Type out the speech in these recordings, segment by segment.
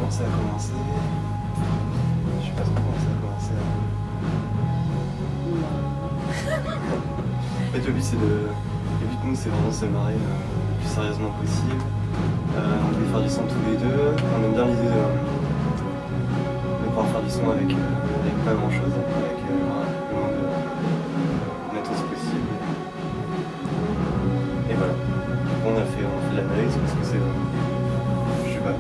comment ça a commencé? Je sais pas trop comment ça a commencé. En fait, le but, nous, c'est vraiment de se marier le plus sérieusement possible. On voulait faire du son tous les deux. On aime bien l'idée de pouvoir faire du son avec pas grand chose, avec le moins de matos possible. Et voilà. On a fait de la noise parce que c'est. Je sais pas.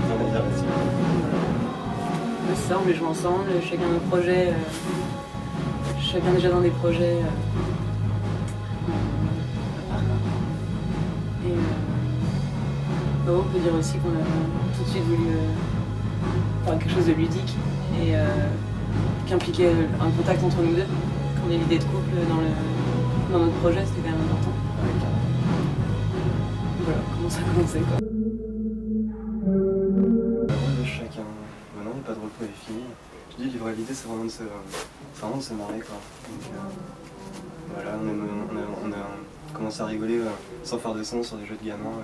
Rien à dire là-dessus. C'est ça, on les joue ensemble, chacun nos projets. Chacun déjà dans des projets à part. Et on peut dire aussi qu'on a tout de suite voulu faire quelque chose de ludique et qui impliquait un contact entre nous deux. Qu'on ait l'idée de couple dans notre projet, c'était quand même important. Voilà, comment ça a commencé quoi. Chacun. Maintenant, il n'y a pas de rôle prédéfini. Je dis, l'idée, c'est vraiment de se marrer quoi. Donc, voilà, on a commencé à rigoler sans faire de son sur des jeux de gamins,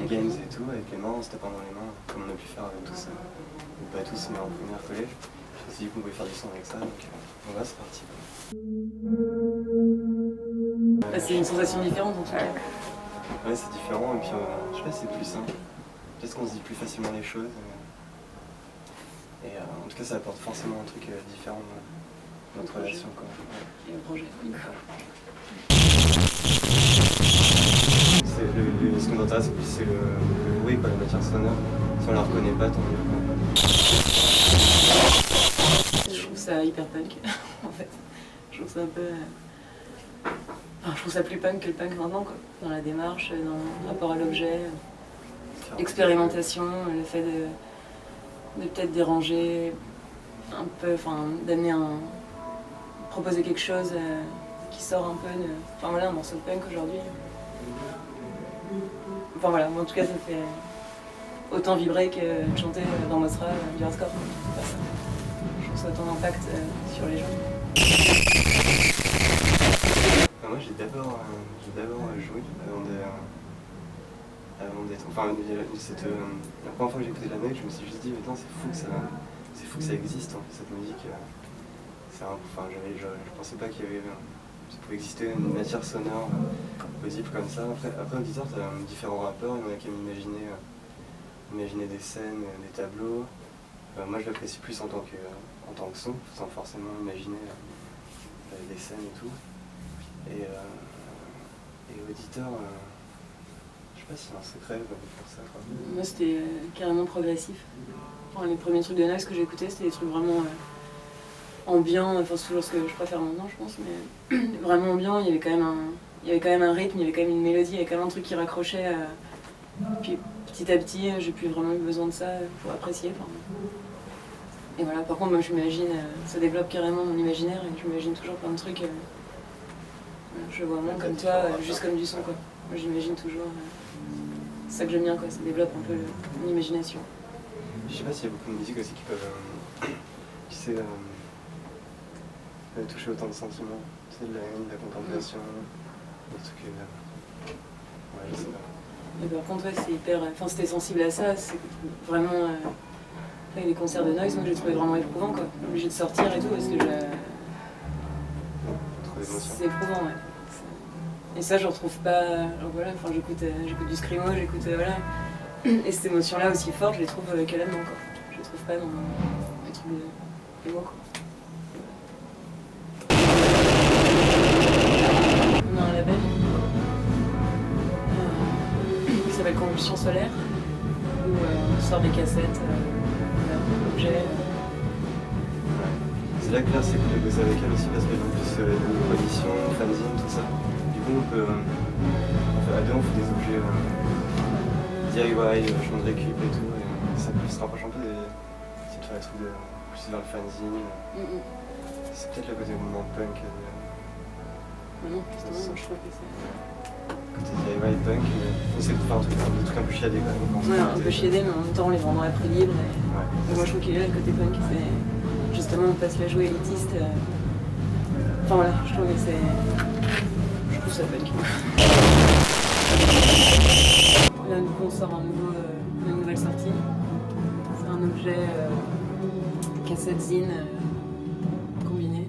games et tout, avec les mains, on se tapant dans les mains, comme on a pu faire avec tous, ou pas tous, mais en première collège. Je me suis dit qu'on pouvait faire du son avec ça, donc voilà, c'est parti. C'est une sensation différente en tout cas. Ouais, c'est différent, et puis je sais pas, c'est plus simple. Peut-être qu'on se dit plus facilement les choses. Et en tout cas, ça apporte forcément un truc différent dans notre relation. Quoi. Et le projet. Ce qui m'intéresse le plus, c'est le bruit, quoi, la matière sonore. Si on la reconnaît pas, tant mieux. Je trouve ça hyper punk, en fait. Je trouve ça un peu... Enfin, je trouve ça plus punk que le punk maintenant, quoi. Dans la démarche, dans le rapport à l'objet, l'expérimentation, le fait de peut-être déranger un peu, enfin d'amener proposer quelque chose qui sort un peu de... Enfin voilà, un morceau de punk aujourd'hui. Enfin voilà, moi en tout cas ça me fait autant vibrer que de chanter dans Mostra du hardcore. Je trouve ça autant d'impact sur les gens. Moi j'ai d'abord joué avant d'être. Enfin, la première fois que j'ai écouté la note, je me suis juste dit, mais non, c'est fou que ça existe, hein, cette musique. Je pensais pas qu'il y avait. Ça pouvait exister une matière sonore possible comme ça. Après en guitare, tu as différents rappeurs, il y en a qui aiment imaginer des scènes, des tableaux. Moi je l'apprécie plus en tant que son, sans forcément imaginer des scènes et tout. Et auditeur. Je sais pas si c'est un secret pour ça. Quoi. Moi c'était carrément progressif. Enfin, les premiers trucs de Noise que j'écoutais c'était des trucs vraiment ambiants, enfin c'est toujours ce que je préfère maintenant je pense, mais vraiment ambiant, il y avait quand même un rythme, il y avait quand même une mélodie, il y avait quand même un truc qui raccrochait. Puis petit à petit j'ai plus vraiment eu besoin de ça pour apprécier. Et voilà, par contre moi je m'imagine, ça développe carrément mon imaginaire et je m'imagine toujours plein de trucs. Je vois moins comme toi, juste comme du son quoi. Moi j'imagine toujours, c'est ça que j'aime bien quoi, ça développe un peu mon imagination. Je sais pas s'il y a beaucoup de musiques aussi qui peuvent, toucher autant de sentiments, tu sais, de la haine, de la contemplation, des trucs, ouais je sais pas. Et par contre ouais c'est hyper, enfin c'était sensible à ça, c'est vraiment, avec les concerts de Noise, moi j'ai trouvé vraiment éprouvant quoi, obligé de sortir et tout parce que c'est éprouvant ouais. Et ça je retrouve pas, alors voilà, enfin j'écoute du screamo, voilà. Et cette émotion-là aussi forte, je les trouve que là-dedans quoi. Je les trouve pas dans les trucs de moi quoi. On a un label qui s'appelle Convulsion Solaire, où on sort des cassettes, objets. C'est là que Claire c'est cool de bosser avec elle aussi parce qu'elle a en plus audition, fanzine, tout ça. Du coup à deux on fait des objets DIY, chemin de récup et tout, et ça se rapproche un peu de faire des trucs plus vers le fanzine. C'est peut-être le côté mouvement punk. Non, justement, je trouve que c'est... Côté DIY punk, on essaie de faire des trucs un peu chiadés quand même. Ouais, un peu chiadés, mais en même temps on les vendant à prix libre. Et moi je trouve qu'il est là le côté punk, c'est justement on passe la jouer élitiste. Enfin voilà, je trouve que c'est... Je trouve ça punk. Là du coup on sort un nouveau une nouvelle sortie. C'est un objet cassette zine combiné.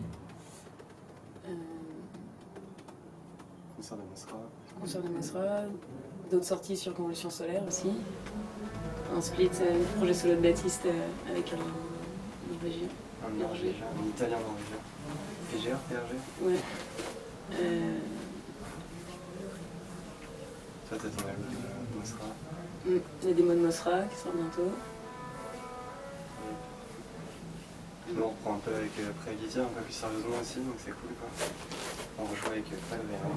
Concert de Mosra. Concert de Mosra, d'autres sorties sur Convulsion solaire aussi. Un split, projet solo de Baptiste avec un norvégien. Un norvégien, un italien norvégien. PGR, PRG. Ouais. Toi, t'as ton album de Mosra. Il y a des mots de Mosra qui sortent bientôt. Nous, on reprend un peu avec après Lydia, un peu plus sérieusement aussi, donc c'est cool quoi. On rejoue avec Paul Véran.